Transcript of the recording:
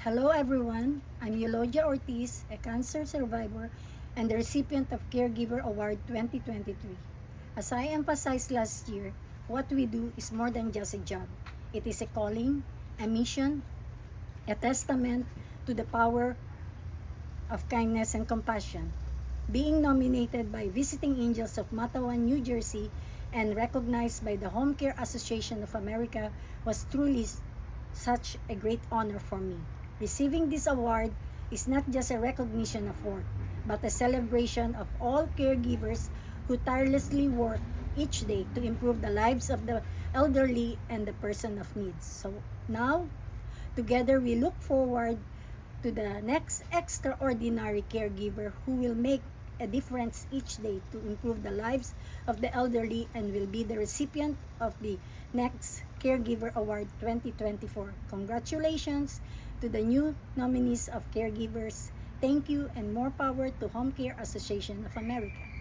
Hello everyone, I'm Eulogia Ortiz, a cancer survivor and the recipient of Caregiver Award 2023. As I emphasized last year, what we do is more than just a job. It is a calling, a mission, a testament to the power of kindness and compassion. Being nominated by Visiting Angels of Matawan, New Jersey, and recognized by the Home Care Association of America was truly such a great honor for me. Receiving this award is not just a recognition of work, but a celebration of all caregivers who tirelessly work each day to improve the lives of the elderly and the person of needs. So now, together we look forward to the next extraordinary caregiver who will make a difference each day to improve the lives of the elderly and will be the recipient of the next Caregiver Award 2024. Congratulations to the new nominees of caregivers. Thank you and more power to Home Care Association of America.